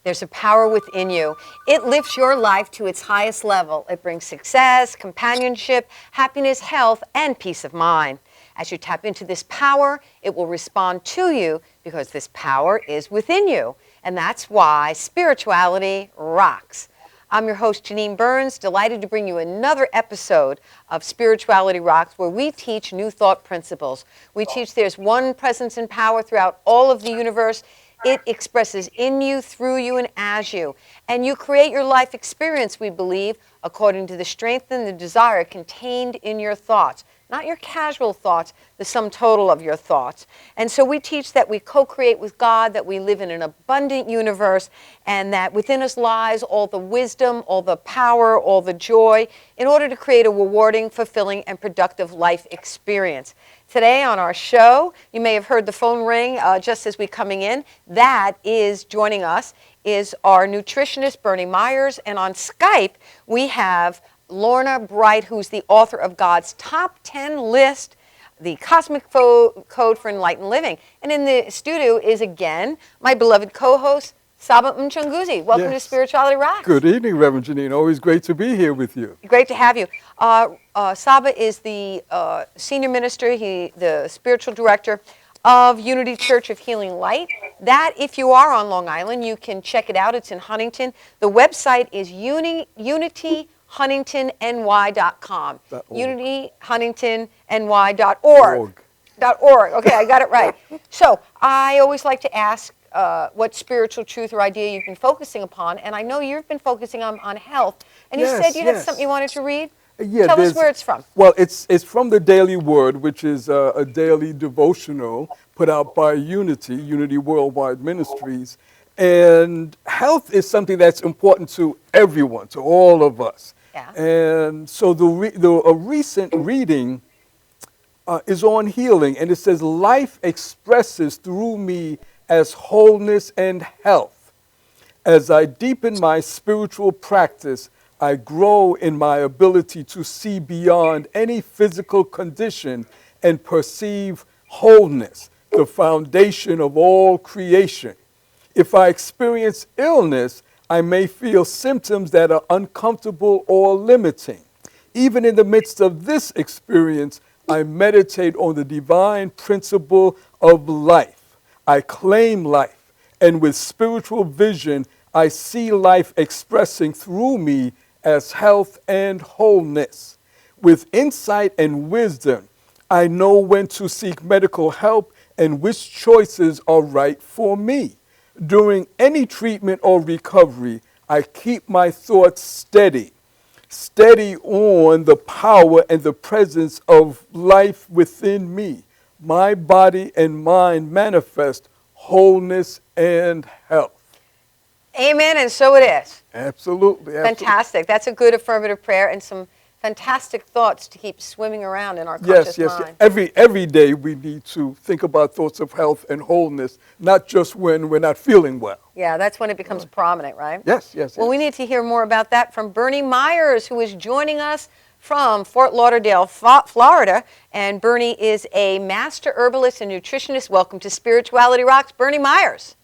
There's a power within you. It lifts your life to its highest level. It brings success, companionship, happiness, health, and peace of mind. As you tap into this power, it will respond to you because this power is within you. And that's why spirituality rocks. I'm your host, Janine Burns, delighted to bring you another episode of Spirituality Rocks, where we teach new thought principles. We teach there's one presence and power throughout all of the universe. It expresses in you, through you, and as you. And you create your life experience, we believe, according to the strength and the desire contained in your thoughts. Not your casual thoughts, the sum total of your thoughts. And so we teach that we co-create with God, that we live in an abundant universe, and that within us lies all the wisdom, all the power, all the joy, in order to create a rewarding, fulfilling, and productive life experience. Today on our show, you may have heard the phone ring just as we're coming in. That is joining us is our nutritionist, Burnie Meyers, and on Skype we have Lorna Bright, who's the author of God's Top 10 List, the Cosmic Code for Enlightened Living. And in the studio is, again, my beloved co-host, Saba Mchunguzi. Welcome to Spirituality Rocks. Good evening, Reverend Janine. Always great to be here with you. Great to have you. Saba is the senior minister, the spiritual director of Unity Church of Healing Light. That, if you are on Long Island, you can check it out. It's in Huntington. The website is unityhuntingtonny.com. unityhuntingtonny.org. Okay, I got it right. So I always like to ask what spiritual truth or idea you've been focusing upon, and I know you've been focusing on health, and you said you had something you wanted to read? Tell us where it's from. Well, it's from the Daily Word, which is a daily devotional put out by Unity Worldwide Ministries. And health is something that's important to everyone, to all of us. Yeah. And so a recent reading is on healing, and it says, life expresses through me as wholeness and health. As I deepen my spiritual practice, I grow in my ability to see beyond any physical condition and perceive wholeness, the foundation of all creation. If I experience illness, I may feel symptoms that are uncomfortable or limiting. Even in the midst of this experience, I meditate on the divine principle of life. I claim life, and with spiritual vision, I see life expressing through me as health and wholeness. With insight and wisdom, I know when to seek medical help and which choices are right for me. During any treatment or recovery, I keep my thoughts steady on the power and the presence of life within me. My body and mind manifest wholeness and health. Amen, and so it is. Absolutely. Fantastic. That's a good affirmative prayer and some fantastic thoughts to keep swimming around in our conscious mind. Every day we need to think about thoughts of health and wholeness, not just when we're not feeling well. Yeah, that's when it becomes prominent, right? Yes. Well, we need to hear more about that from Burnie Meyers, who is joining us from Fort Lauderdale, Florida. And Burnie is a master herbalist and nutritionist. Welcome to Spirituality Rocks, Burnie Meyers.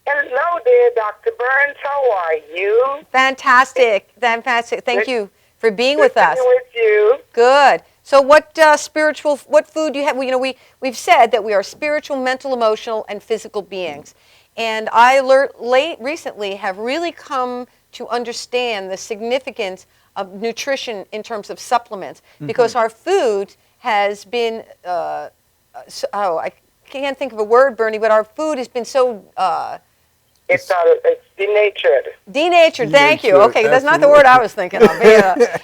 Hello there, Dr. Burns. How are you? Fantastic. Thank you for being with us. Good to be with you. Good. So what food do you have? We've said that we are spiritual, mental, emotional, and physical beings. And I recently have really come to understand the significance of nutrition in terms of supplements, because our food has been, I can't think of a word, Burnie, but our food has been so... It's denatured. Denatured, thank you. Okay, that's not the word I was thinking of.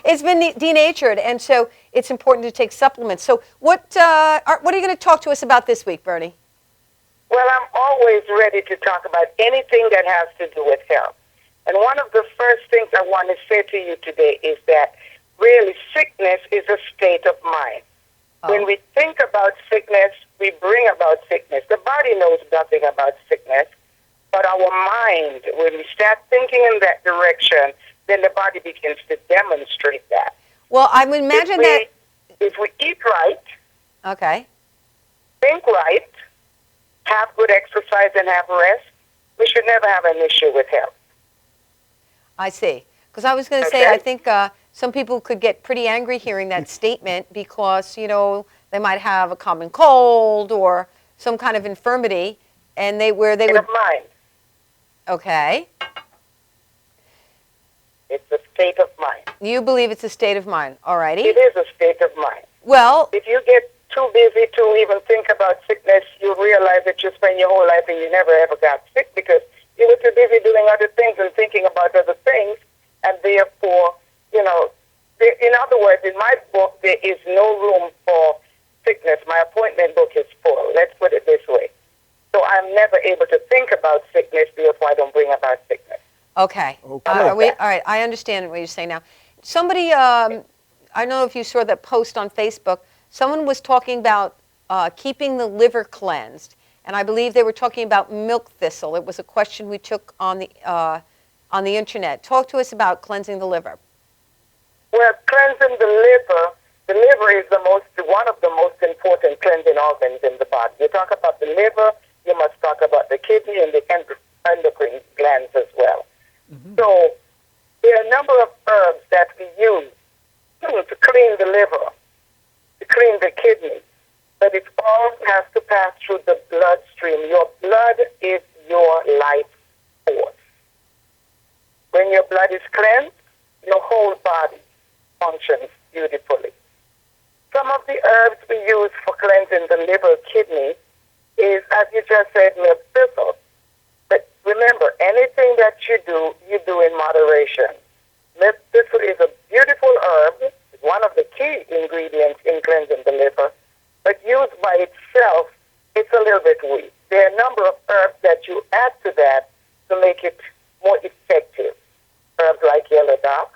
It's been denatured, and so it's important to take supplements. So what are you going to talk to us about this week, Burnie? Well, I'm always ready to talk about anything that has to do with health. And one of the first things I want to say to you today is that really sickness is a state of mind. Oh. When we think about sickness, we bring about sickness. The body knows nothing about sickness. But our mind, when we start thinking in that direction, then the body begins to demonstrate that. Well, I would imagine if we eat right, okay, think right, have good exercise and have rest, we should never have an issue with health. I see. Because I was going to say, I think some people could get pretty angry hearing that statement because, you know, they might have a common cold or some kind of infirmity, and they would. State of mind. Okay. It's a state of mind. You believe it's a state of mind. All righty. It is a state of mind. Well, if you get too busy to even think about sickness, you realize that you spend your whole life and you never ever got sick because you were too busy doing other things and thinking about other things, and therefore, you know, in other words, in my book, there is no room for sickness. My appointment book is full. Let's put it this way. So I'm never able to think about sickness, therefore I don't bring about sickness. okay. Okay. All right, I understand what you're saying now. Somebody, I don't know if you saw that post on Facebook, someone was talking about keeping the liver cleansed, and I believe they were talking about milk thistle. It was a question we took on the internet. Talk to us about cleansing the liver. Well, cleansing the liver is one of the most important cleansing organs in the body. You talk about the liver, you must talk about the kidney and the endocrine glands as well. Mm-hmm. So there are a number of herbs that we use to clean the liver, to clean the kidney, but it all has to pass through the bloodstream. Your blood is your life force. When your blood is cleansed, your whole body functions beautifully. Some of the herbs we use for cleansing the liver, kidney, is, as you just said, milk thistle. But remember, anything that you do in moderation. Milk thistle is a beautiful herb, one of the key ingredients in cleansing the liver, but used by itself, it's a little bit weak. There are a number of herbs that you add to that to make it more effective. Herbs like yellow dock,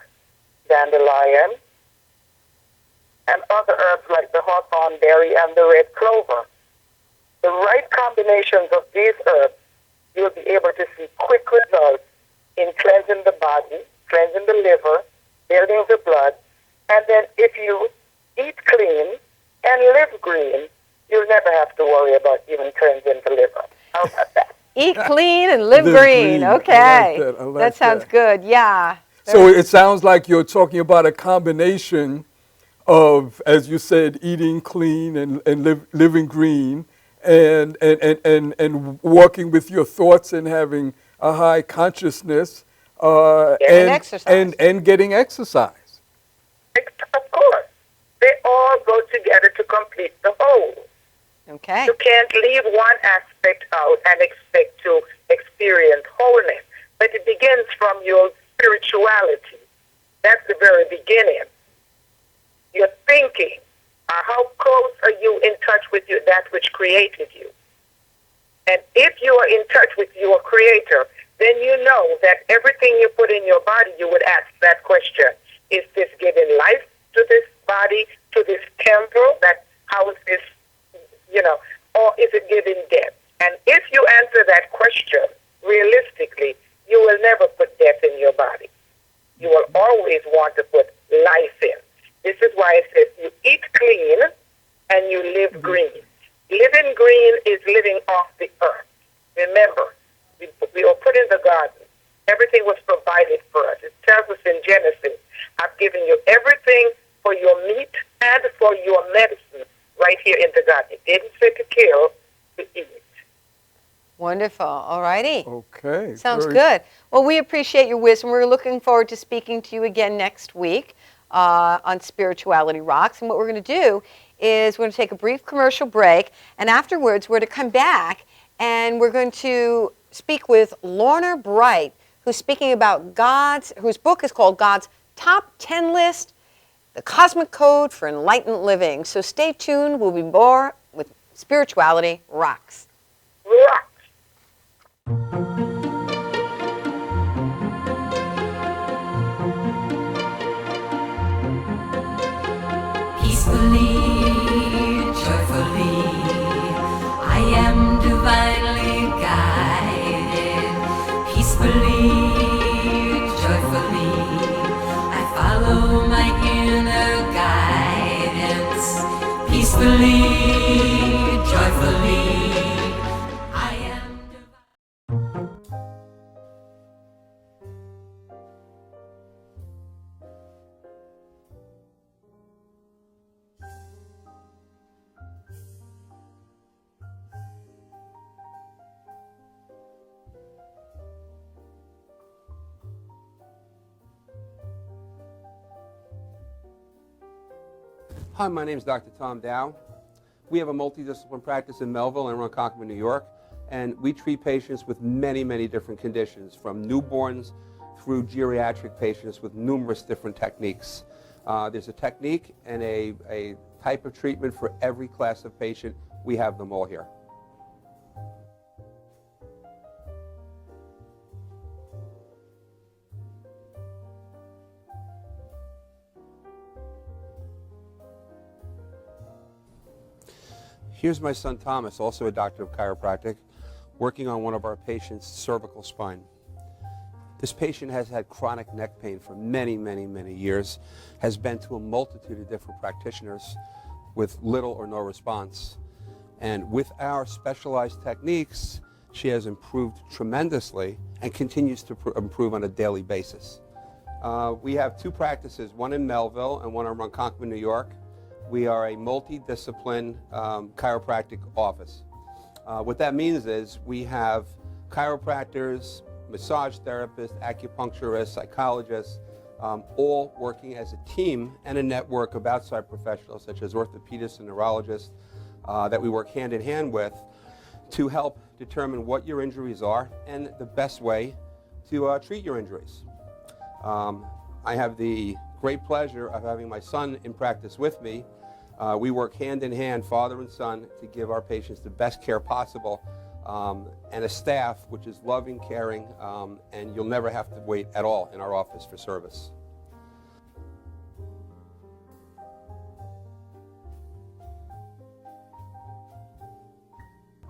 dandelion, and other herbs like the hawthorn berry and the red clover. The right combinations of these herbs, you'll be able to see quick results in cleansing the body, cleansing the liver, building the blood, and then if you eat clean and live green, you'll never have to worry about even cleansing the liver. How about that? Eat clean and live Live green. green. Okay. I like that sounds that. good. Yeah. So it sounds like you're talking about a combination of, as you said, eating clean and living green and working with your thoughts and having a high consciousness exercise. and getting exercise. Of course. They all go together to complete the whole. Okay. You can't leave one aspect out and expect to experience wholeness. But it begins from your spirituality. That's the very beginning. Your thinking. How close are you in touch with that which created you? And if you are in touch with your creator, then you know that everything you put in your body, you would ask that question. Is this giving life to this body, to this temple that houses, or is it giving death? And if you answer that question realistically, you will never put death in your body. You will always want to put life in. This is why it says you eat clean and you live green. Living green is living off the earth. Remember, we were put in the garden. Everything was provided for us. It tells us in Genesis, I've given you everything for your meat and for your medicine right here in the garden. It didn't say to kill, to eat. Wonderful. All righty. Okay. Sounds good. Well, we appreciate your wisdom. We're looking forward to speaking to you again next week on Spirituality Rocks. And what we're going to do is we're going to take a brief commercial break. And afterwards, we're to come back and we're going to speak with Lorna Bright, who's speaking about whose book is called God's Top 10 List, The Cosmic Code for Enlightened Living. So stay tuned. We'll be more with Spirituality Rocks. Rocks. Peacefully, joyfully, I am divinely guided. Peacefully, joyfully, I follow my inner guidance. Peacefully, joyfully, I am divine. Hi, my name is Dr. Tom Dow. We have a multidisciplinary practice in Melville and Ronkonkoma, New York, and we treat patients with many, many different conditions, from newborns through geriatric patients with numerous different techniques. There's a technique and a type of treatment for every class of patient. We have them all here. Here's my son Thomas, also a doctor of chiropractic, working on one of our patients' cervical spine. This patient has had chronic neck pain for many, many, many years, has been to a multitude of different practitioners with little or no response. And with our specialized techniques, she has improved tremendously and continues to improve on a daily basis. We have two practices, one in Melville and one in Ronkonkoma, New York. We are a multidiscipline chiropractic office. What that means is we have chiropractors, massage therapists, acupuncturists, psychologists, all working as a team and a network of outside professionals such as orthopedists and neurologists that we work hand in hand with to help determine what your injuries are and the best way to treat your injuries. I have the great pleasure of having my son in practice with me. We work hand in hand, father and son, to give our patients the best care possible, and a staff which is loving, caring, and you'll never have to wait at all in our office for service.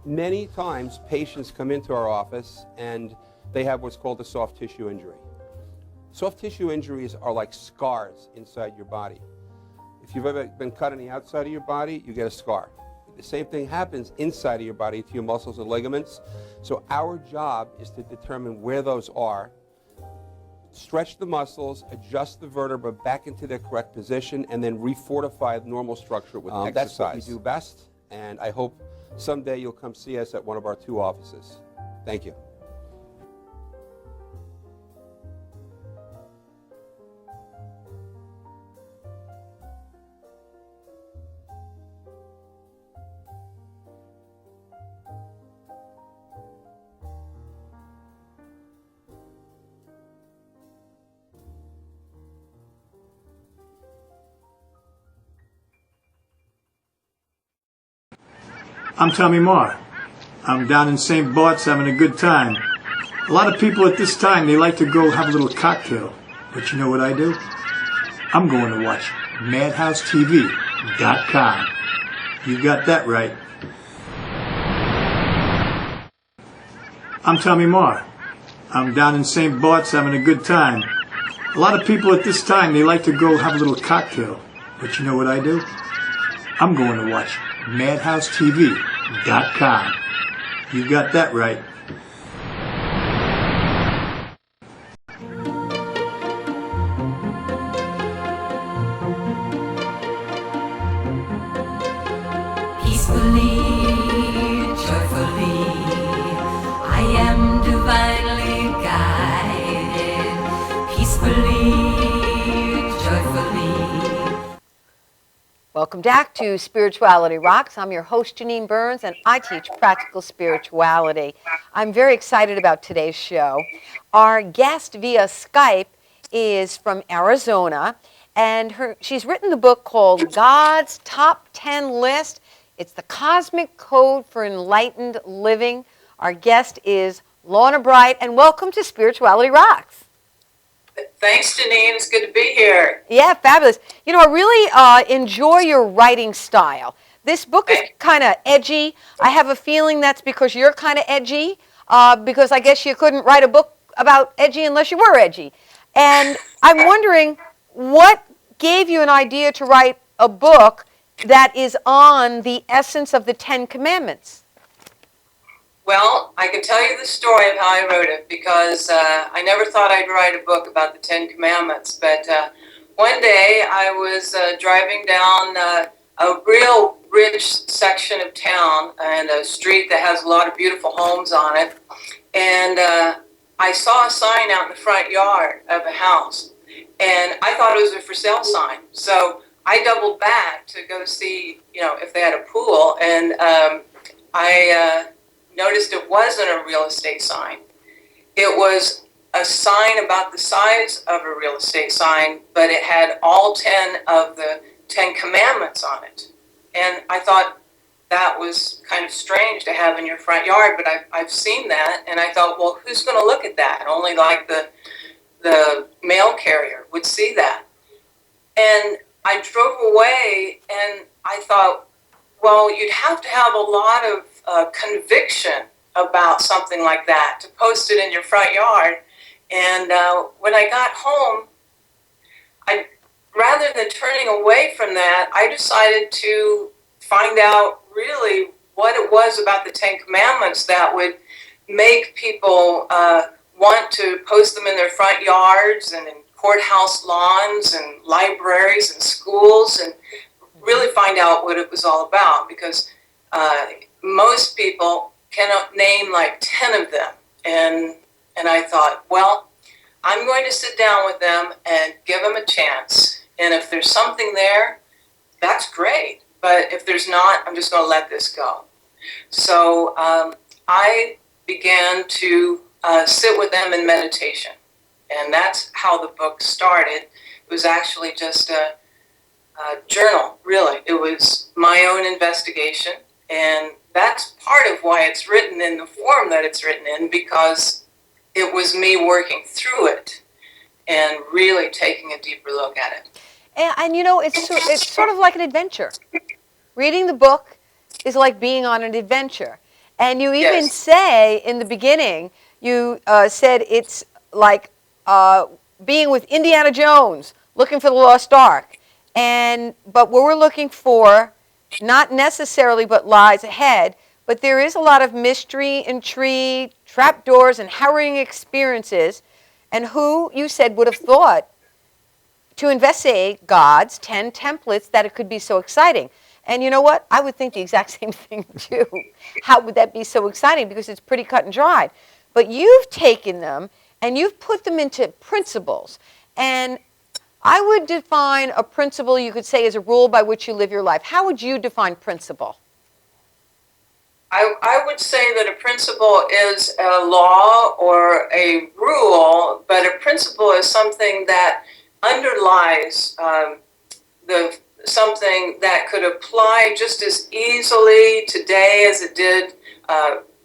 Many times patients come into our office and they have what's called a soft tissue injury. Soft tissue injuries are like scars inside your body. If you've ever been cut on the outside of your body, you get a scar. The same thing happens inside of your body to your muscles and ligaments. So our job is to determine where those are, stretch the muscles, adjust the vertebra back into their correct position, and then refortify the normal structure with exercise. That's what we do best, and I hope someday you'll come see us at one of our two offices. Thank you. I'm Tommy Marr. I'm down in St. Bart's having a good time. A lot of people at this time, they like to go have a little cocktail. But you know what I do? I'm going to watch MadhouseTV.com. You got that right. I'm Tommy Marr. I'm down in St. Bart's having a good time. A lot of people at this time, they like to go have a little cocktail. But you know what I do? I'm going to watch MadhouseTV.com. You got that right. Peacefully, joyfully, I am divinely guided. Peacefully, joyfully. Welcome back to Spirituality Rocks. I'm your host, Janine Burns, and I teach practical spirituality. I'm very excited about today's show. Our guest via Skype is from Arizona, and she's written the book called God's Top 10 List. It's the Cosmic Code for Enlightened Living. Our guest is Lorna Bright, and welcome to Spirituality Rocks. Thanks, Janine. It's good to be here. Yeah, fabulous. You know, I really enjoy your writing style. This book is kind of edgy. I have a feeling that's because you're kind of edgy, because I guess you couldn't write a book about edgy unless you were edgy. And I'm wondering, what gave you an idea to write a book that is on the essence of the Ten Commandments? Well, I can tell you the story of how I wrote it, because I never thought I'd write a book about the Ten Commandments. But one day I was driving down a real rich section of town and a street that has a lot of beautiful homes on it. And I saw a sign out in the front yard of a house. And I thought it was a for sale sign. So I doubled back to go see, if they had a pool, and I noticed it wasn't a real estate sign. It was a sign about the size of a real estate sign, but it had all 10 of the 10 commandments on it. And I thought that was kind of strange to have in your front yard, but I've seen that, and I thought, well, who's going to look at that? Only like the mail carrier would see that. And I drove away, and I thought, well, you'd have to have a lot of conviction about something like that to post it in your front yard. And when I got home, rather than turning away from that, I decided to find out really what it was about the 10 Commandments that would make people want to post them in their front yards and in courthouse lawns and libraries and schools, and really find out what it was all about, because most people cannot name like 10 of them. And I thought, well, I'm going to sit down with them and give them a chance. And if there's something there, that's great. But if there's not, I'm just going to let this go. So I began to sit with them in meditation. And that's how the book started. It was actually just a journal, really. It was my own investigation. And that's part of why it's written in the form that it's written in, because it was me working through it and really taking a deeper look at it. And it's sort of like an adventure. Reading the book is like being on an adventure. And you even say in the beginning, you said it's like being with Indiana Jones, looking for the lost ark. But what we're looking for, not necessarily but lies ahead, but there is a lot of mystery, intrigue, trapdoors, and harrowing experiences. And who, you said, would have thought to investigate God's 10 templates that it could be so exciting? And you know what? I would think the exact same thing too. How would that be so exciting? Because it's pretty cut and dried. But you've taken them and you've put them into principles. And I would define a principle, you could say, as a rule by which you live your life. How would you define principle? I would say that a principle is a law or a rule, but a principle is something that underlies something that could apply just as easily today as it did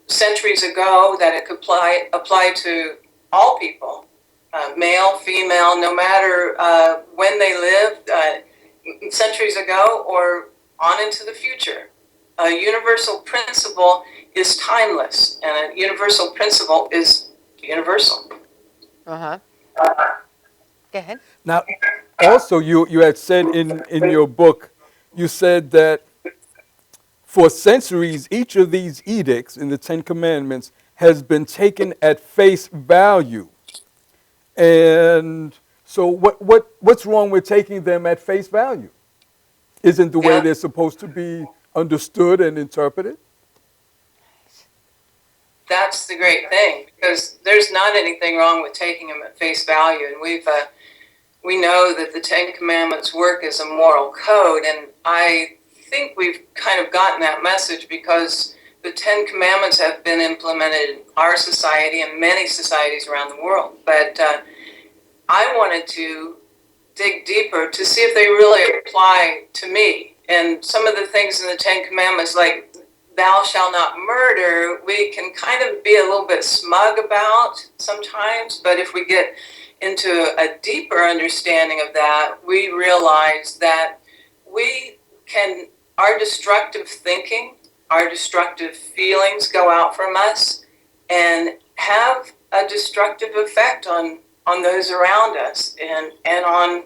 centuries ago, that it could apply to all people, male, female, no matter when they lived, centuries ago or on into the future. A universal principle is timeless, and a universal principle is universal. Uh-huh. Go ahead. Now, also, you had said in your book, you said that for centuries, each of these edicts in the 10 Commandments has been taken at face value. And so what's wrong with taking them at face value? Isn't the way they're supposed to be understood and interpreted? That's the great thing, because there's not anything wrong with taking them at face value. And we know that the 10 Commandments work as a moral code, and I think we've kind of gotten that message because the 10 Commandments have been implemented in our society and many societies around the world. But I wanted to dig deeper to see if they really apply to me. And some of the things in the 10 Commandments, like thou shalt not murder, we can kind of be a little bit smug about sometimes. But if we get into a deeper understanding of that, we realize that our destructive thinking, our destructive feelings go out from us and have a destructive effect on those around us and on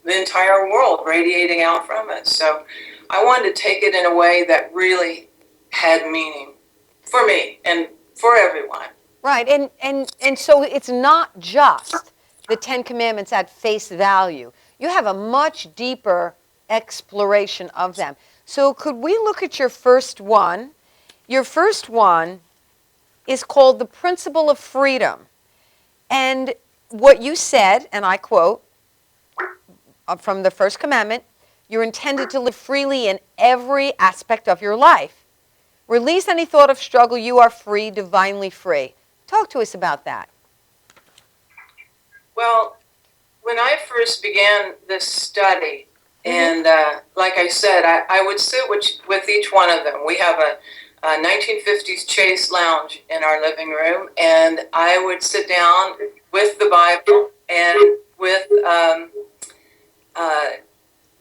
the entire world radiating out from us. So I wanted to take it in a way that really had meaning for me and for everyone. Right, and so it's not just the 10 Commandments at face value. You have a much deeper exploration of them. So could we look at your first one? Your first one is called the Principle of Freedom. And what you said, and I quote from the first commandment, You're intended to live freely in every aspect of your life. Release any thought of struggle. You are free, divinely free. Talk to us about that. Well, when I first began this study, and like I said, I would sit with each one of them. We have a 1950s Chase lounge in our living room, and I would sit down with the Bible and with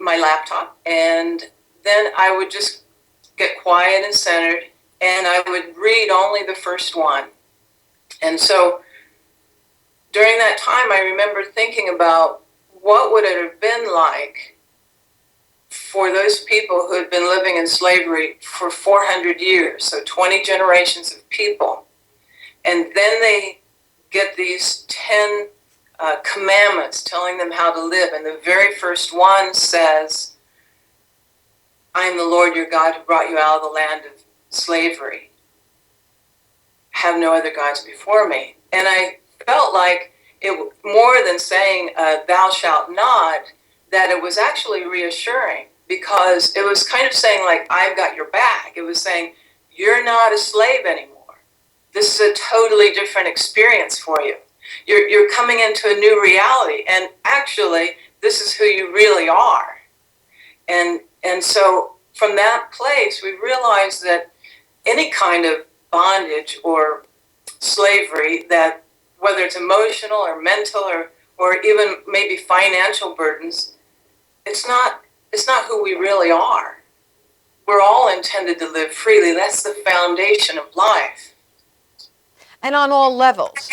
my laptop, and then I would just get quiet and centered, and I would read only the first one. And so during that time, I remember thinking about what would it have been like for those people who had been living in slavery for 400 years, so 20 generations of people. And then they get these 10 commandments telling them how to live. And the very first one says, I am the Lord your God who brought you out of the land of slavery. Have no other gods before me. And I felt like it, more than saying thou shalt not, that it was actually reassuring, because it was kind of saying, like, I've got your back. It was saying, you're not a slave anymore. This is a totally different experience for you. You're coming into a new reality, and actually, this is who you really are. And so from that place, we realized that any kind of bondage or slavery, that whether it's emotional or mental or even maybe financial burdens, it's not who we really are. We're all intended to live freely. That's the foundation of life. And on all levels.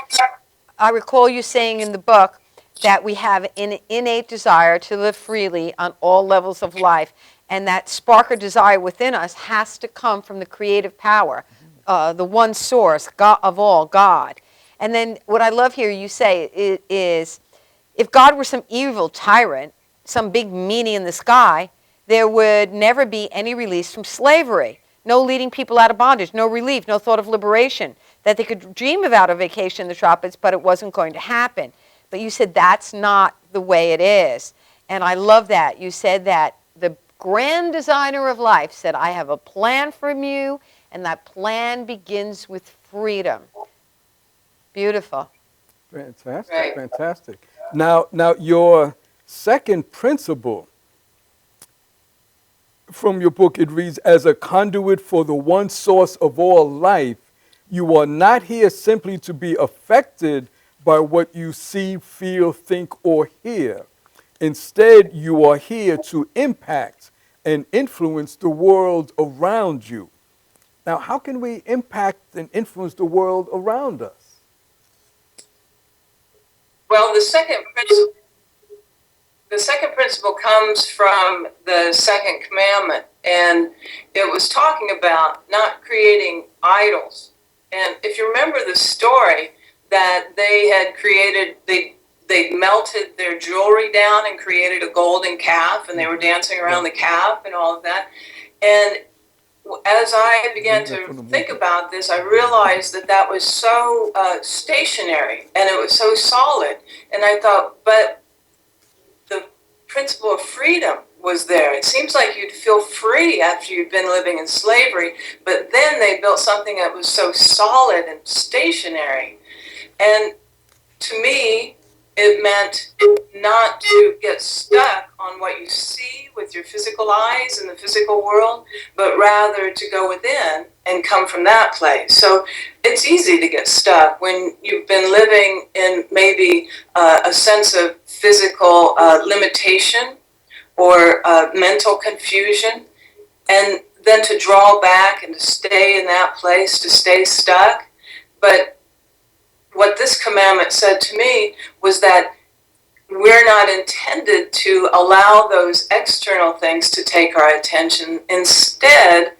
I recall you saying in the book that we have an innate desire to live freely on all levels of life, and that spark or desire within us has to come from the creative power, the one source, God of all, God. And then what I love here you say is, if God were some evil tyrant, some big meanie in the sky, there would never be any release from slavery. No leading people out of bondage, no relief, no thought of liberation, that they could dream about a vacation in the tropics, but it wasn't going to happen. But you said that's not the way it is. And I love that. You said that the grand designer of life said, I have a plan for you, and that plan begins with freedom. Beautiful. Fantastic, Right. fantastic. Now, your second principle from your book, it reads, as a conduit for the one source of all life, you are not here simply to be affected by what you see, feel, think, or hear. Instead, you are here to impact and influence the world around you. Now, how can we impact and influence the world around us? Well, the second principle comes from the second commandment, and it was talking about not creating idols. And if you remember the story, that they had created, they melted their jewelry down and created a golden calf, and they were dancing around the calf and all of that. And as I began to think about this, I realized that was so stationary, and it was so solid. And I thought, but the principle of freedom was there. It seems like you'd feel free after you'd been living in slavery, but then they built something that was so solid and stationary. And to me, it meant not to get stuck on what you see with your physical eyes in the physical world, but rather to go within and come from that place. So it's easy to get stuck when you've been living in maybe a sense of physical limitation or mental confusion, and then to draw back and to stay in that place, to stay stuck. But what this commandment said to me was that we're not intended to allow those external things to take our attention. Instead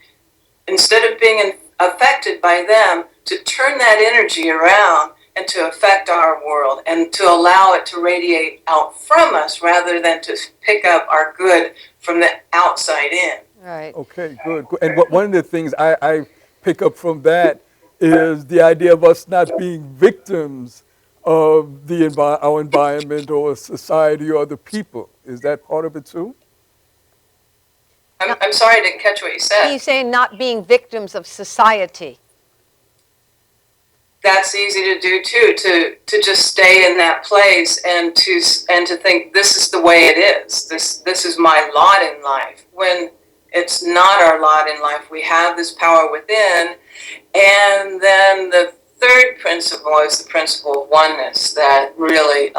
of being affected by them, to turn that energy around and to affect our world and to allow it to radiate out from us rather than to pick up our good from the outside in. Right. Okay, good. And one of the things I pick up from that is the idea of us not being victims of our environment or society or the people. Is that part of it too? I'm sorry I didn't catch what you said. He's saying not being victims of society. That's easy to do too, to just stay in that place and to think this is the way it is. This is my lot in life. When it's not our lot in life, we have this power within. And then the third principle is the principle of oneness that really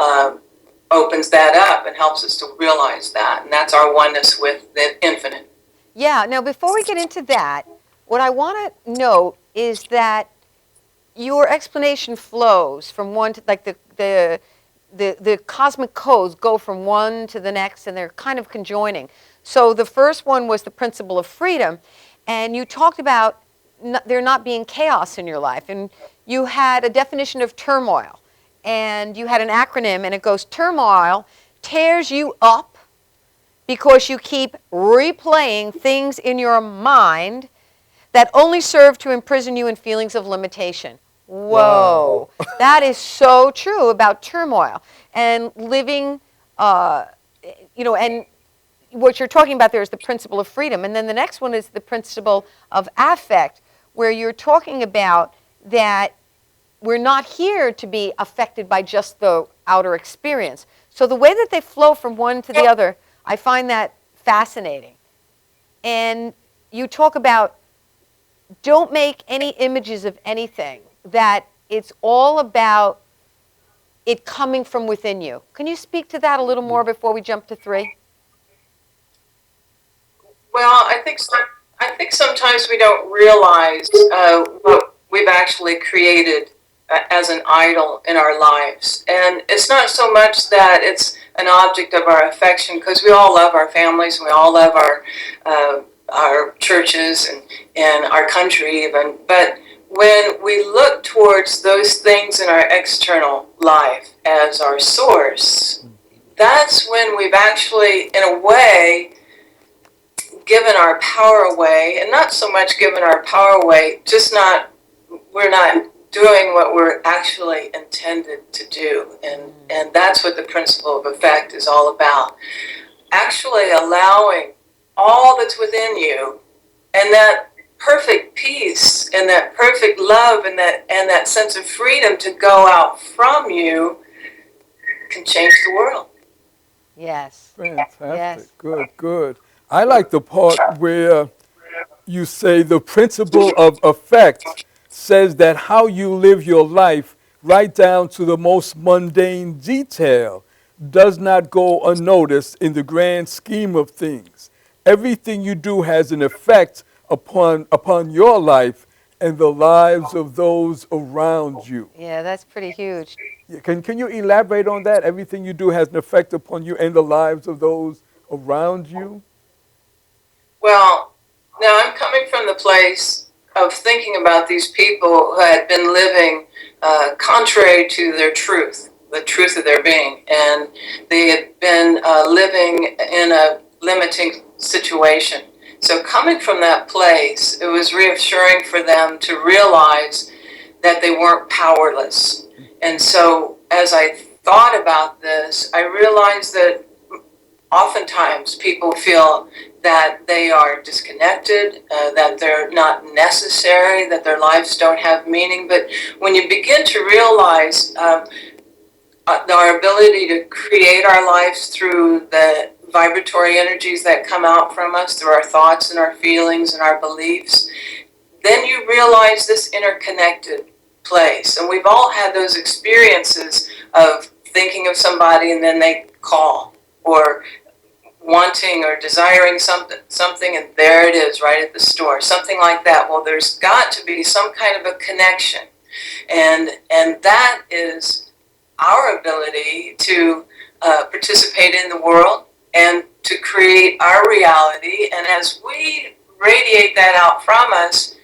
opens that up and helps us to realize that. And that's our oneness with the infinite. Yeah, now before we get into that, what I want to note is that your explanation flows from one to, like the cosmic codes go from one to the next, and they're kind of conjoining. So the first one was the principle of freedom, and you talked about there not being chaos in your life, and you had a definition of turmoil, and you had an acronym, and it goes: turmoil tears you up because you keep replaying things in your mind that only serve to imprison you in feelings of limitation. Whoa, wow. That is so true about turmoil and living, and what you're talking about there is the principle of freedom. And then the next one is the principle of affect, where you're talking about that we're not here to be affected by just the outer experience. So the way that they flow from one to the other, I find that fascinating. And you talk about don't make any images of anything, that it's all about it coming from within you. Can you speak to that a little more before we jump to 3? Well, I think sometimes we don't realize what we've actually created as an idol in our lives. And it's not so much that it's an object of our affection, because we all love our families, and we all love our churches and our country even. But when we look towards those things in our external life as our source, that's when we've actually, in a way, given our power away. And not so much given our power away, we're not doing what we're actually intended to do. And that's what the principle of effect is all about. Actually allowing all that's within you, and that perfect peace and that perfect love and that sense of freedom to go out from you can change the world. Yes. Fantastic. Yes. Good. I like the part where you say the principle of effect says that how you live your life, right down to the most mundane detail, does not go unnoticed in the grand scheme of things. Everything you do has an effect upon your life and the lives of those around you. Yeah, that's pretty huge. Can you elaborate on that? Everything you do has an effect upon you and the lives of those around you? Well, now I'm coming from the place of thinking about these people who had been living contrary to their truth, the truth of their being, and they had been living in a limiting situation. So coming from that place, it was reassuring for them to realize that they weren't powerless. And so as I thought about this, I realized that oftentimes people feel that they are disconnected, that they're not necessary, that their lives don't have meaning. But when you begin to realize our ability to create our lives through the vibratory energies that come out from us, through our thoughts and our feelings and our beliefs, then you realize this interconnected place. And we've all had those experiences of thinking of somebody and then they call, or wanting or desiring something and there it is right at the store, something like that. Well, there's got to be some kind of a connection, and that is our ability to participate in the world and to create our reality. And as we radiate that out from us,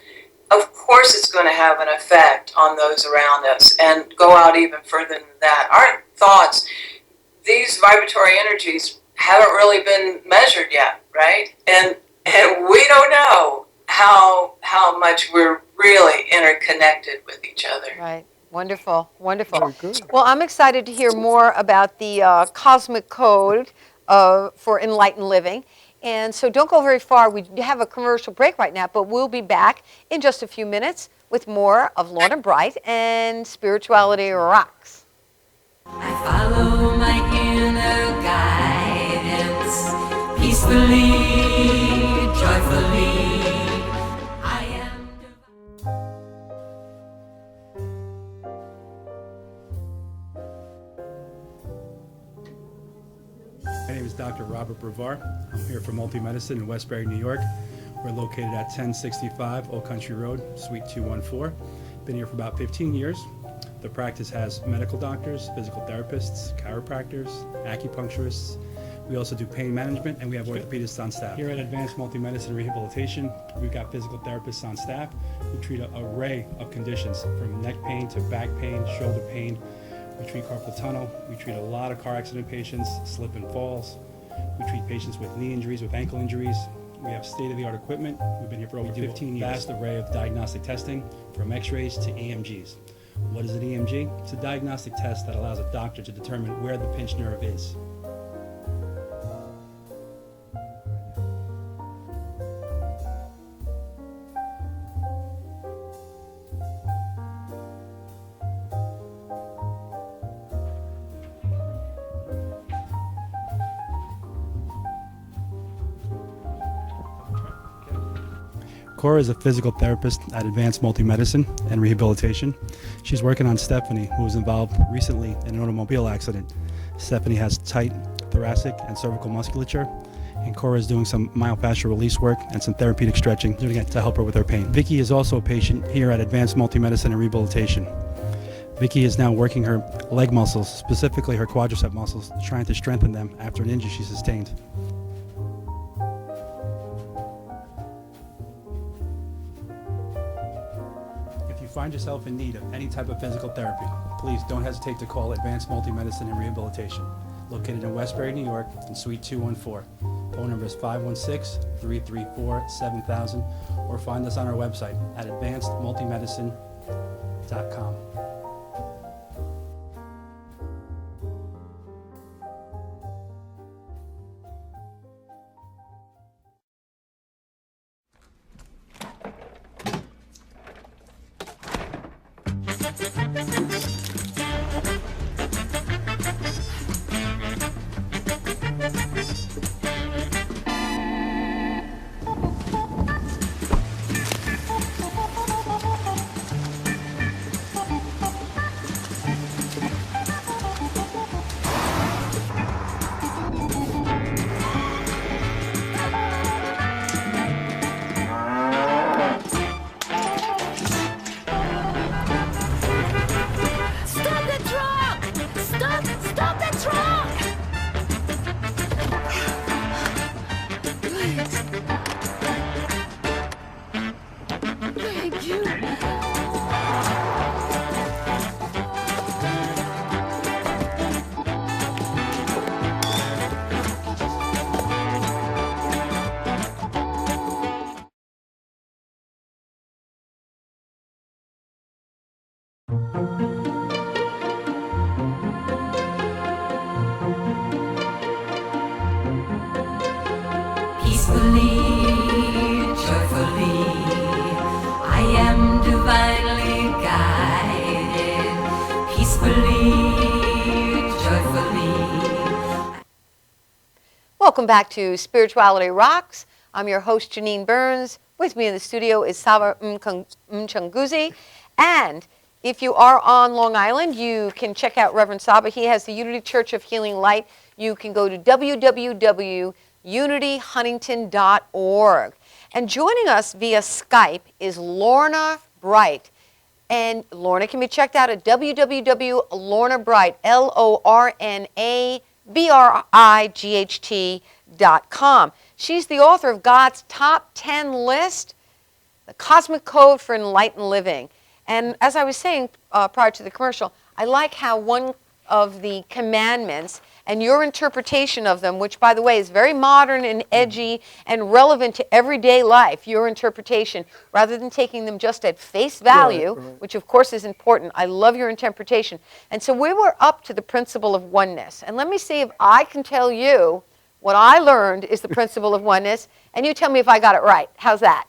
of course it's going to have an effect on those around us and go out even further than that. Our thoughts, these vibratory energies, haven't really been measured yet, right? And we don't know how much we're really interconnected with each other. Right. Wonderful. Wonderful. Very good. Well, I'm excited to hear more about the cosmic code for enlightened living. And so don't go very far. We have a commercial break right now, but we'll be back in just a few minutes with more of Lorna Bright and Spirituality Rocks. I follow my inner guidance peacefully, joyfully. I am My name is Dr. Robert Brevard. I'm here for Multi-Medicine in Westbury, New York. We're located at 1065 Old Country Road, Suite 214. Been here for about 15 years. The practice has medical doctors, physical therapists, chiropractors, acupuncturists. We also do pain management, and we have orthopedists on staff. Here at Advanced Multi-Medicine Rehabilitation, we've got physical therapists on staff who treat an array of conditions, from neck pain to back pain, shoulder pain. We treat carpal tunnel. We treat a lot of car accident patients, slip and falls. We treat patients with knee injuries, with ankle injuries. We have state-of-the-art equipment. We've been here for over 15 years. Vast array of diagnostic testing, from x-rays to EMGs. What is an EMG? It's a diagnostic test that allows a doctor to determine where the pinched nerve is. Cora is a physical therapist at Advanced Multi-Medicine and Rehabilitation. She's working on Stephanie, who was involved recently in an automobile accident. Stephanie has tight thoracic and cervical musculature, and Cora is doing some myofascial release work and some therapeutic stretching, doing it to help her with her pain. Vicky is also a patient here at Advanced Multi-Medicine and Rehabilitation. Vicky is now working her leg muscles, specifically her quadricep muscles, trying to strengthen them after an injury she sustained. If you find yourself in need of any type of physical therapy, please don't hesitate to call Advanced Multi-Medicine and Rehabilitation, located in Westbury, New York, in Suite 214. Phone number is 516-334-7000, or find us on our website at advancedmultimedicine.com. peacefully, joyfully. I am divinely guided, peacefully, joyfully. Welcome back to Spirituality Rocks. I'm your host, Janine Burns. With me in the studio is Saba Mchunguzi. And if you are on Long Island, you can check out Reverend Saba. He has the Unity Church of Healing Light. You can go to www.unityhuntington.org. And joining us via Skype is Lorna Bright. And Lorna can be checked out at www.lornabright, LornaBright.com. She's the author of God's Top 10 List, The Cosmic Code for Enlightened Living. And as I was saying prior to the commercial, I like how one of the commandments and your interpretation of them, which, by the way, is very modern and edgy and relevant to everyday life, your interpretation, rather than taking them just at face value, right. Which, of course, is important. I love your interpretation. And so we were up to the principle of oneness. And let me see if I can tell you What I learned is the principle of oneness, and you tell me if I got it right. How's that?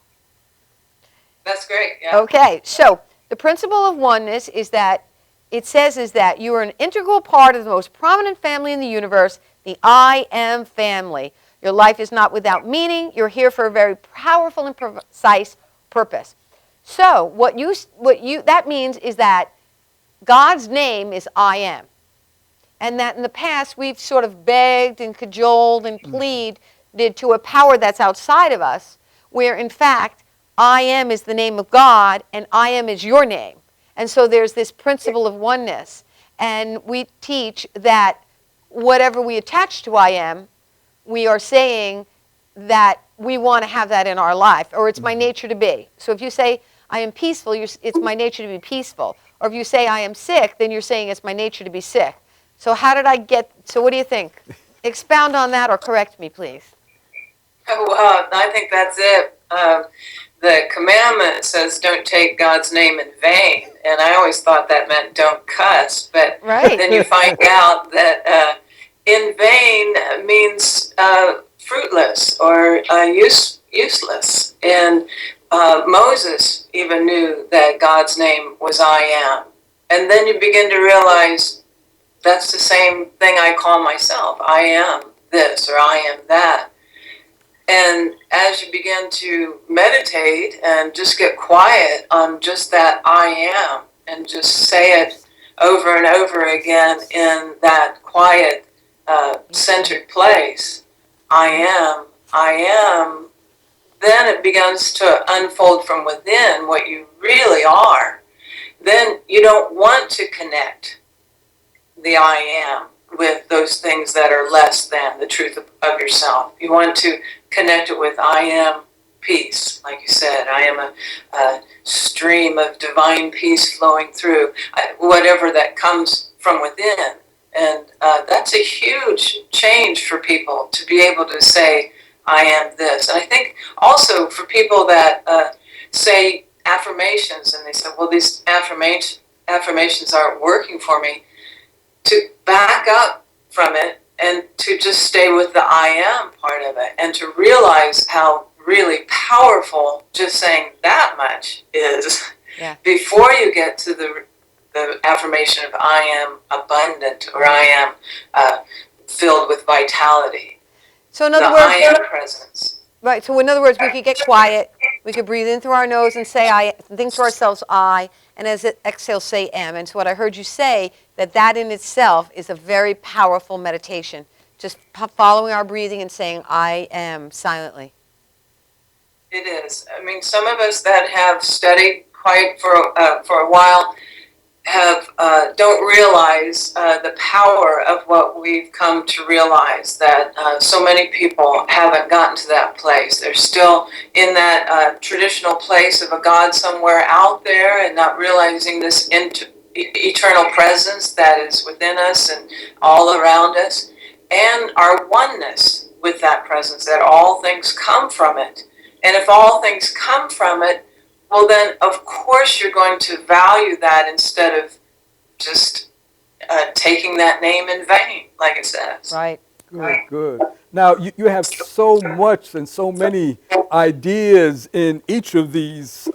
That's great. Yeah. Okay, so the principle of oneness is that it says is that you are an integral part of the most prominent family in the universe, the I Am family. Your life is not without meaning. You're here for a very powerful and precise purpose. So that means is that God's name is I Am. And that in the past we've sort of begged and cajoled and pleaded to a power that's outside of us, where in fact I Am is the name of God and I Am is your name. And so there's this principle of oneness. And we teach that whatever we attach to I Am, we are saying that we want to have that in our life, or it's my nature to be. So if you say, I am peaceful, it's my nature to be peaceful. Or if you say, I am sick, then you're saying it's my nature to be sick. So so what do you think? Expound on that or correct me, please. Well, I think that's it. The commandment says don't take God's name in vain. And I always thought that meant don't cuss. But right. Then you find out that in vain means fruitless or useless. And Moses even knew that God's name was I Am. And then you begin to realize that's the same thing I call myself. I am this or I am that. And as you begin to meditate and just get quiet on just that I am and just say it over and over again in that quiet, centered place, I am, then it begins to unfold from within what you really are. Then you don't want to connect the I am with those things that are less than the truth of yourself. You want to connect it with I am peace, like you said. I am a stream of divine peace flowing through, whatever that comes from within. And that's a huge change for people to be able to say, I am this. And I think also for people that say affirmations and they say, well, these affirmations aren't working for me, to back up from it and to just stay with the I am part of it and to realize how really powerful just saying that much is before you get to the affirmation of I am abundant or I am filled with vitality. So in other words, I am presence. Right. So in other words, we could get quiet. We could breathe in through our nose and say I, think to ourselves I, and as it exhales say am. And so what I heard you say, that in itself is a very powerful meditation. Just following our breathing and saying I am silently. It is. I mean, some of us that have studied quiet for a while don't realize the power of what we've come to realize, that so many people haven't gotten to that place. They're still in that traditional place of a God somewhere out there and not realizing this eternal presence that is within us and all around us, and our oneness with that presence, that all things come from it. And if all things come from it, well then of course you're going to value that instead of just taking that name in vain, like it says. Right. Good. Now you have so much and so many ideas in each of these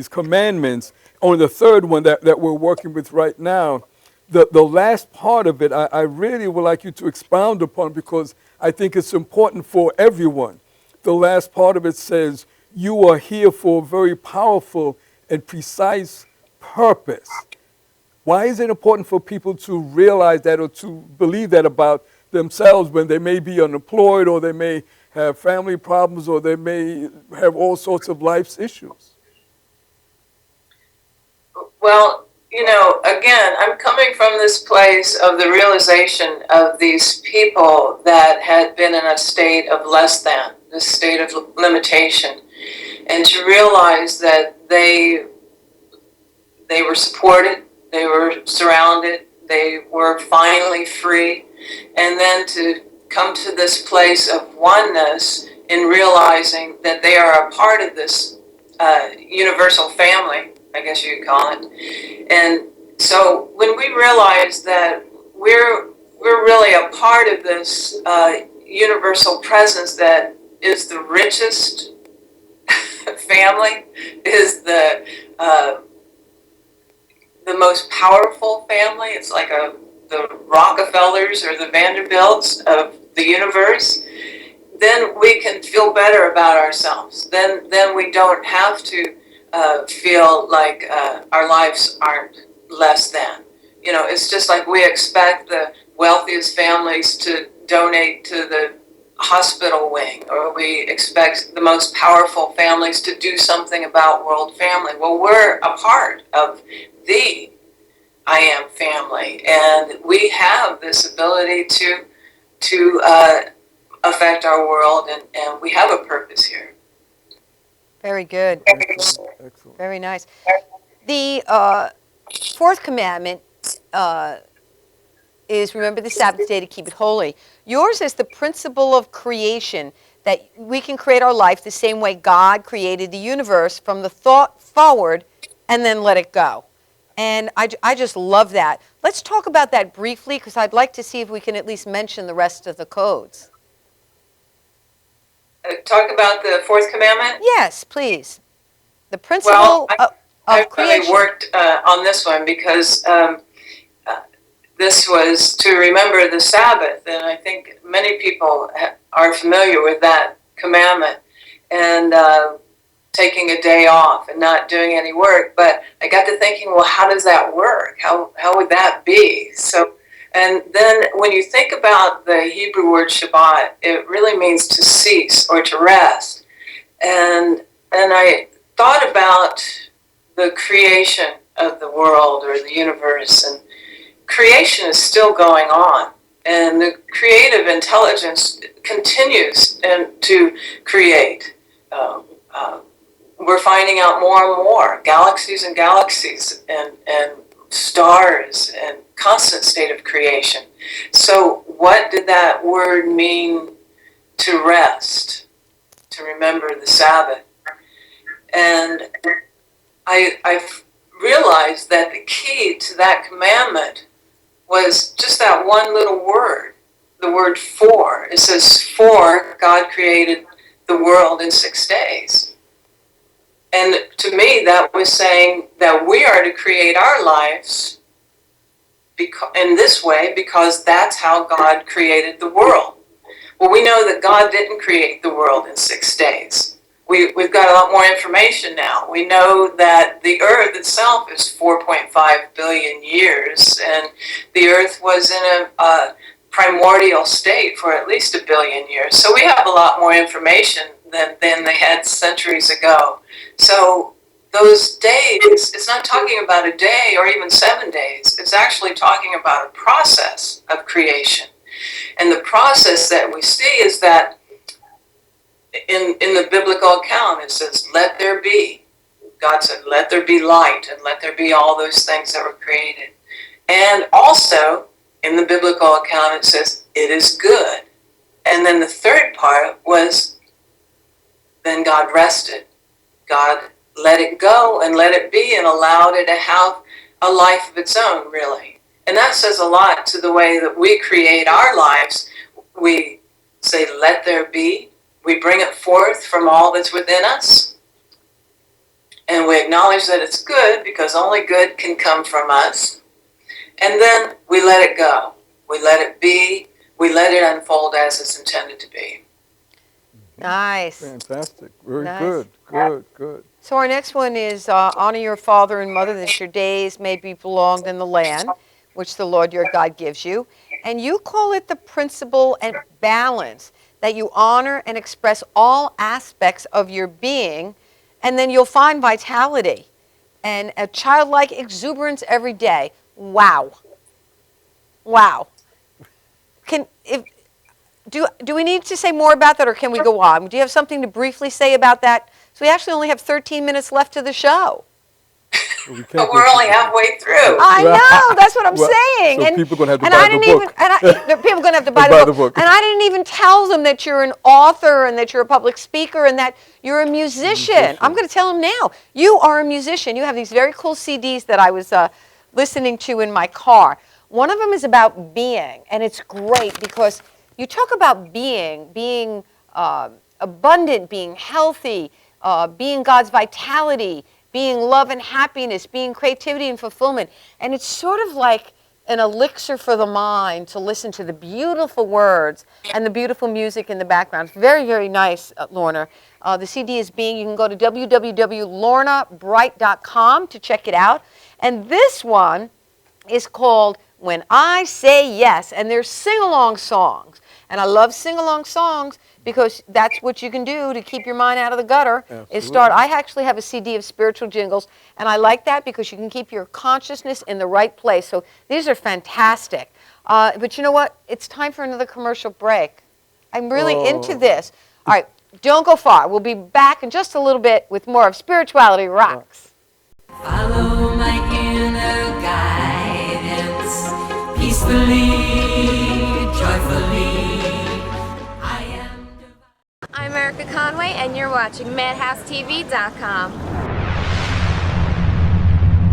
commandments. On the third one that we're working with right now, the last part of it, I really would like you to expound upon, because I think it's important for everyone. The last part of it says, you are here for a very powerful and precise purpose. Why is it important for people to realize that or to believe that about themselves when they may be unemployed or they may have family problems or they may have all sorts of life's issues? Well, again, I'm coming from this place of the realization of these people that had been in a state of less than, this state of limitation, and to realize that they were supported, they were surrounded, they were finally free, and then to come to this place of oneness in realizing that they are a part of this universal family, I guess you could call it. And so when we realize that we're really a part of this universal presence that is the richest family, is the most powerful family. It's like the Rockefellers or the Vanderbilts of the universe. Then we can feel better about ourselves. Then we don't have to feel like our lives aren't less than. You know, it's just like we expect the wealthiest families to donate to the hospital wing, or we expect the most powerful families to do something about world family. Well, we're a part of the I Am family, and we have this ability to affect our world, and we have a purpose here. Very good. Excellent. Very nice. The fourth commandment is remember the Sabbath day to keep it holy. Yours is the principle of creation, that we can create our life the same way God created the universe, from the thought forward and then let it go. And I just love that. Let's talk about that briefly, because I'd like to see if we can at least mention the rest of the codes. Talk about the fourth commandment? Yes, please. The principle of creation. I really worked on this one because this was to remember the Sabbath, and I think many people are familiar with that commandment, and taking a day off and not doing any work. But I got to thinking, well, how does that work? How would that be? So, and then when you think about the Hebrew word Shabbat, it really means to cease or to rest. And I thought about the creation of the world or the universe, and creation is still going on, and the creative intelligence continues to create. We're finding out more and more galaxies and galaxies and stars and constant state of creation. So what did that word mean to rest, to remember the Sabbath? And I've realized that the key to that commandment was just that one little word, the word for. It says, for God created the world in 6 days. And to me, that was saying that we are to create our lives in this way because that's how God created the world. Well, we know that God didn't create the world in 6 days. We've got a lot more information now. We know that the earth itself is 4.5 billion years, and the earth was in a primordial state for at least 1 billion years. So we have a lot more information than they had centuries ago. So those days, it's not talking about a day or even 7 days. It's actually talking about a process of creation. And the process that we see is that in the biblical account, it says, let there be. God said, let there be light, and let there be all those things that were created. And also, in the biblical account, it says, it is good. And then the third part was, then God rested. God let it go and let it be and allowed it to have a life of its own, really. And that says a lot to the way that we create our lives. We say, let there be. We bring it forth from all that's within us. And we acknowledge that it's good because only good can come from us. And then we let it go. We let it be. We let it unfold as it's intended to be. Nice. Fantastic. Very Nice. good. So our next one is honor your father and mother, that your days may be prolonged in the land, which the Lord your God gives you. And you call it the principle and balance, that you honor and express all aspects of your being, and then you'll find vitality and a childlike exuberance every day. Wow. Do we need to say more about that, or can we go on? Do you have something to briefly say about that? So we actually only have 13 minutes left of the show. But we're only halfway through. I know, that's what I'm saying. So and people are going to have to and buy I the didn't book. people are going to have to buy the book. And I didn't even tell them that you're an author and that you're a public speaker and that you're a musician. I'm going to tell them now. You are a musician. You have these very cool CDs that I was listening to in my car. One of them is about being, and it's great because You talk about being abundant, being healthy, being God's vitality, being love and happiness, being creativity and fulfillment. And it's sort of like an elixir for the mind to listen to the beautiful words and the beautiful music in the background. It's very, very nice, Lorna. The CD is you can go to www.lornabright.com to check it out. And this one is called When I Say Yes, and they're sing-along songs. And I love sing-along songs because that's what you can do to keep your mind out of the gutter. I actually have a CD of spiritual jingles, and I like that because you can keep your consciousness in the right place. So these are fantastic. But you know what? It's time for another commercial break. I'm really into this. All right, don't go far. We'll be back in just a little bit with more of Spirituality Rocks. Follow my inner guidance, peacefully, joyfully. I'm Erica Conway, and you're watching MadhouseTV.com.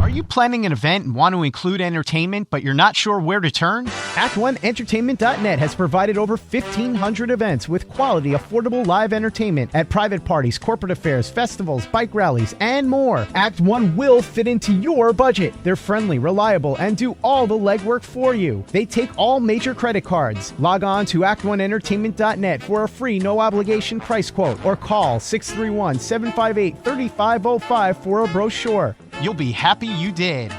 Are you planning an event and want to include entertainment, but you're not sure where to turn? Act1Entertainment.net has provided over 1,500 events with quality, affordable live entertainment at private parties, corporate affairs, festivals, bike rallies, and more. Act 1 will fit into your budget. They're friendly, reliable, and do all the legwork for you. They take all major credit cards. Log on to Act1Entertainment.net for a free, no-obligation price quote, or call 631-758-3505 for a brochure. You'll be happy you did.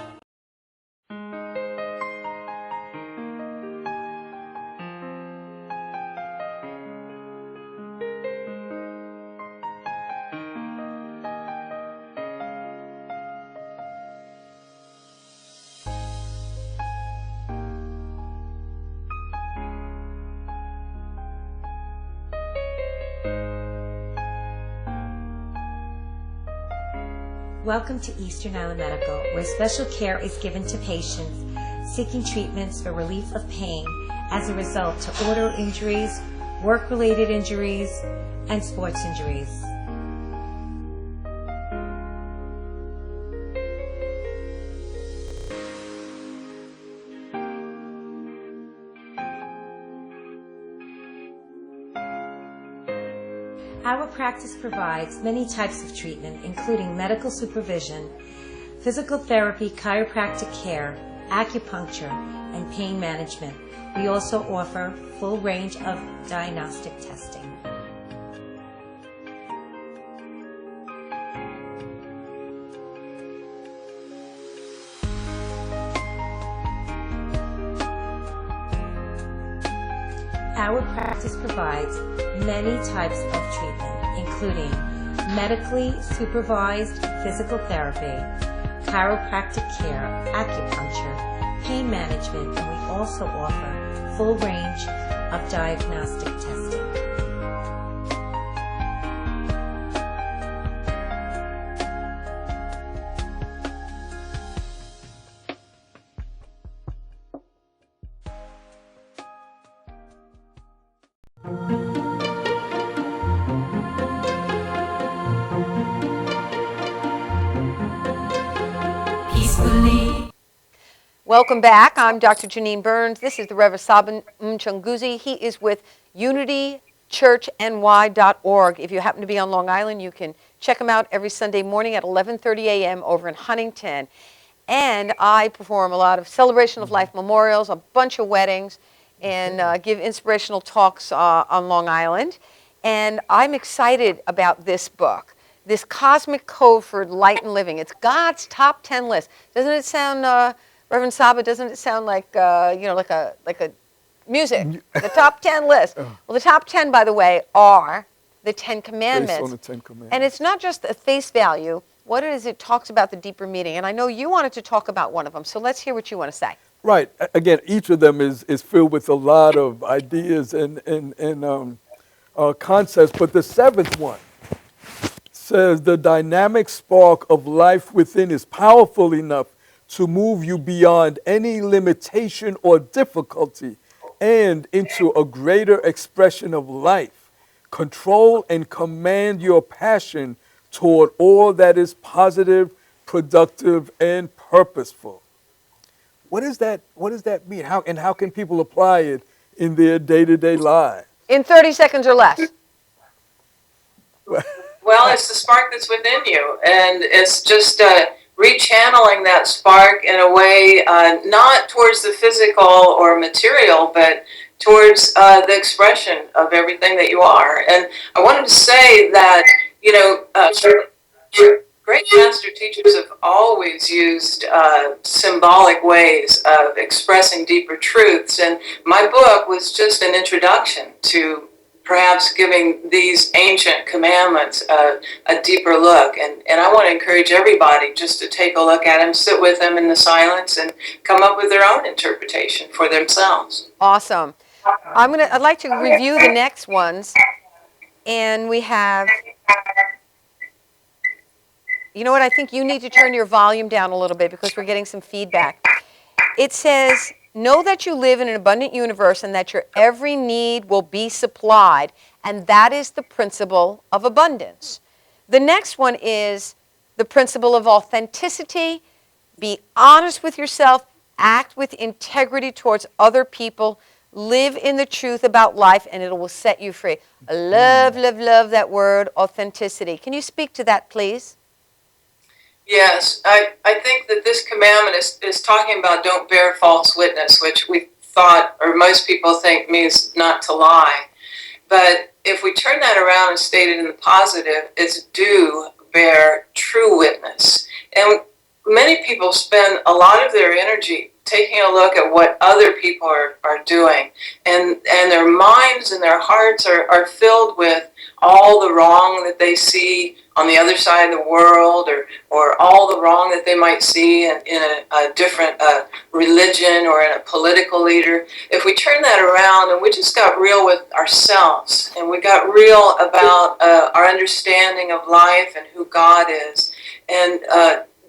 Welcome to Eastern Island Medical, where special care is given to patients seeking treatments for relief of pain as a result to auto injuries, work-related injuries, and sports injuries. Our practice provides many types of treatment, including medical supervision, physical therapy, chiropractic care, acupuncture, and pain management. We also offer full range of diagnostic testing. Our practice provides many types of treatment, including medically supervised physical therapy, chiropractic care, acupuncture, pain management, and we also offer full range of diagnostic testing. Welcome back. I'm Dr. Janine Burns. This is the Reverend Sabin Mchunguzi. He is with unitychurchny.org. If you happen to be on Long Island, you can check him out every Sunday morning at 11:30 a.m. over in Huntington. And I perform a lot of celebration of life memorials, a bunch of weddings, and give inspirational talks on Long Island. And I'm excited about this book, this Cosmic Code for Enlightened Living. It's God's top 10 list. Doesn't it sound... Reverend Saba, doesn't it sound like, like a music? The top 10 list. Well, the top 10, by the way, are the 10 Commandments. Based on the 10 Commandments. And it's not just a face value. What it is, it talks about the deeper meaning. And I know you wanted to talk about one of them, so let's hear what you want to say. Right. Again, each of them is filled with a lot of ideas and concepts. But the seventh one says the dynamic spark of life within is powerful enough to move you beyond any limitation or difficulty and into a greater expression of life. Control and command your passion toward all that is positive, productive, and purposeful. What does that mean? How can people apply it in their day-to-day lives? In 30 seconds or less. Well, it's the spark that's within you, and it's just rechanneling that spark in a way not towards the physical or material, but towards the expression of everything that you are. And I wanted to say that, you know, great master teachers have always used symbolic ways of expressing deeper truths, and my book was just an introduction to perhaps giving these ancient commandments a deeper look. And I want to encourage everybody just to take a look at them, sit with them in the silence, and come up with their own interpretation for themselves. Awesome. I'd like to review the next ones. And we have, you know what, I think you need to turn your volume down a little bit because we're getting some feedback. It says, know that you live in an abundant universe and that your every need will be supplied, and that is the principle of abundance. The next one is the principle of authenticity. Be honest with yourself, act with integrity towards other people, live in the truth about life, and it will set you free. I love, love, love that word, authenticity. Can you speak to that, please? Yes, I think that this commandment is talking about don't bear false witness, which we thought, or most people think, means not to lie. But if we turn that around and state it in the positive, it's do bear true witness. And many people spend a lot of their energy taking a look at what other people are doing. And their minds and their hearts are filled with all the wrong that they see on the other side of the world, or all the wrong that they might see in a different religion or in a political leader. If we turn that around and we just got real with ourselves, and we got real about our understanding of life and who God is, and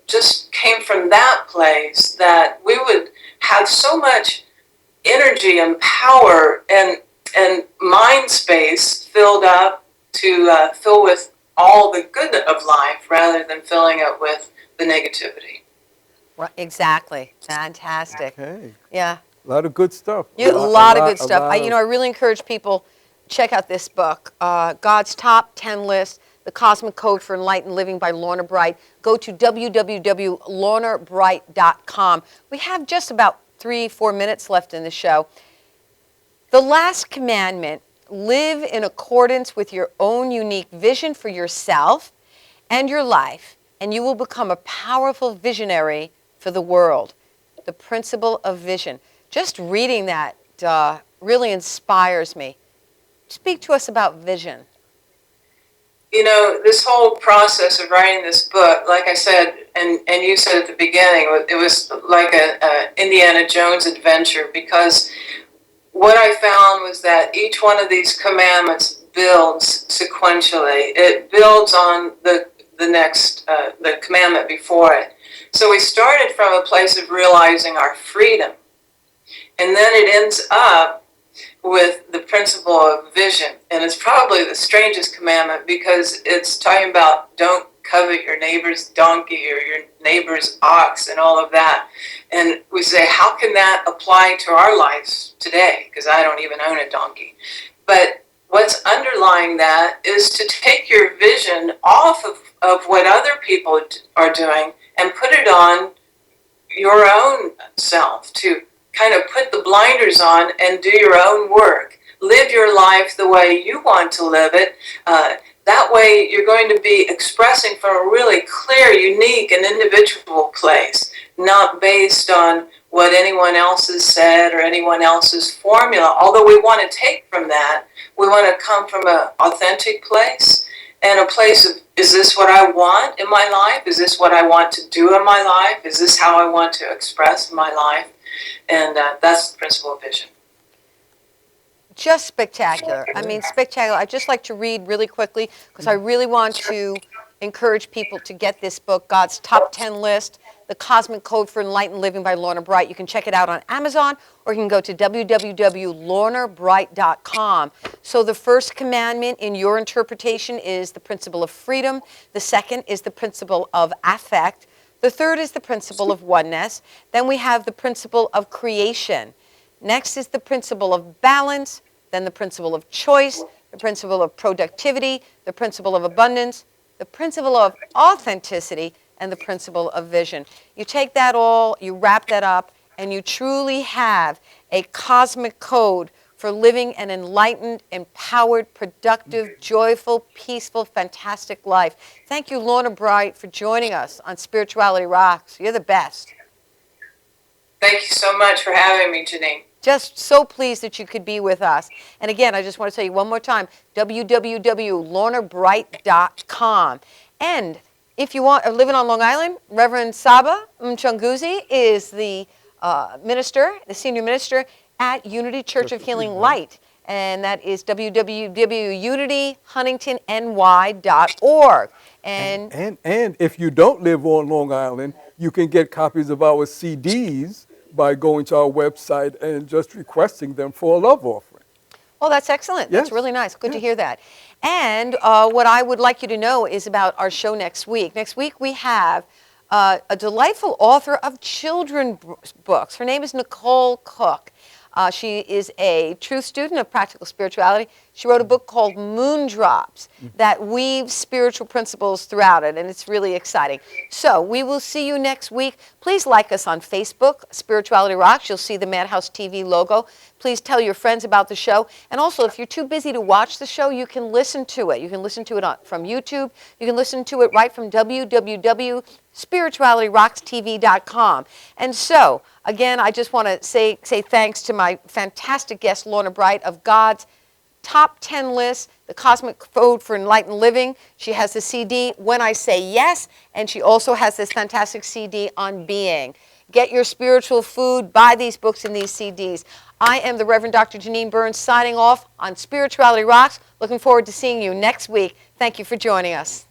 just came from that place, that we would have so much energy and power and mind space filled up to fill with all the good of life rather than filling it with the negativity. Right, exactly. Fantastic. Okay. Yeah. A lot of good stuff. A lot of good stuff. I really encourage people, check out this book, God's Top 10 List, The Cosmic Code for Enlightened Living by Lorna Bright. Go to www.lornabright.com. We have just about 3-4 minutes left in the show. The last commandment, live in accordance with your own unique vision for yourself and your life, and you will become a powerful visionary for the world. The principle of vision. Just reading that really inspires me. Speak to us about vision. You know, this whole process of writing this book, like I said, and you said at the beginning, it was like a Indiana Jones adventure, because what I found was that each one of these commandments builds sequentially. It builds on the next, the commandment before it. So we started from a place of realizing our freedom, and then it ends up with the principle of vision. And it's probably the strangest commandment, because it's talking about don't covet your neighbor's donkey or your neighbor's ox and all of that. And we say, how can that apply to our lives today? Because I don't even own a donkey. But what's underlying that is to take your vision off of what other people are doing and put it on your own self, to kind of put the blinders on and do your own work. Live your life the way you want to live it. That way you're going to be expressing from a really clear, unique, and individual place, not based on what anyone else has said or anyone else's formula. Although we want to take from that, we want to come from an authentic place, and a place of, is this what I want in my life? Is this what I want to do in my life? Is this how I want to express my life? And that's the principle of vision. Just spectacular. I mean, spectacular. I'd just like to read really quickly, because I really want to encourage people to get this book, God's Top 10 List, The Cosmic Code for Enlightened Living by Lorna Bright. You can check it out on Amazon, or you can go to www.lornabright.com. So the first commandment in your interpretation is the principle of freedom. The second is the principle of affect. The third is the principle of oneness. Then we have the principle of creation. Next is the principle of balance, then the principle of choice, the principle of productivity, the principle of abundance, the principle of authenticity, and the principle of vision. You take that all, you wrap that up, and you truly have a cosmic code for living an enlightened, empowered, productive, joyful, peaceful, fantastic life. Thank you, Lorna Bright, for joining us on Spirituality Rocks. You're the best. Thank you so much for having me, Janine. Just so pleased that you could be with us. And again, I just want to tell you one more time, www.lornabright.com. And if you are living on Long Island, Reverend Saba Mchunguzi is the minister, the senior minister at Unity Church of Healing Light. And that is www.unityhuntingtonny.org. And if you don't live on Long Island, you can get copies of our CDs by going to our website and just requesting them for a love offering. Oh, that's excellent. Yes. That's really nice. Good to hear that. And what I would like you to know is about our show next week. Next week we have a delightful author of children's books. Her name is Nicole Cook. She is a true student of practical spirituality. She wrote a book called Moondrops that weaves spiritual principles throughout it, and it's really exciting. So we will see you next week. Please like us on Facebook, Spirituality Rocks. You'll see the Madhouse TV logo. Please tell your friends about the show. And also, if you're too busy to watch the show, you can listen to it. You can listen to it from YouTube. You can listen to it right from www.spiritualityrockstv.com. And so, again, I just want to say thanks to my fantastic guest, Lorna Bright, of God's Top 10 list, the Cosmic Code for Enlightened Living. She has the CD, When I Say Yes, and she also has this fantastic CD on being. Get your spiritual food, buy these books and these CDs. I am the Reverend Dr. Janine Burns signing off on Spirituality Rocks. Looking forward to seeing you next week. Thank you for joining us.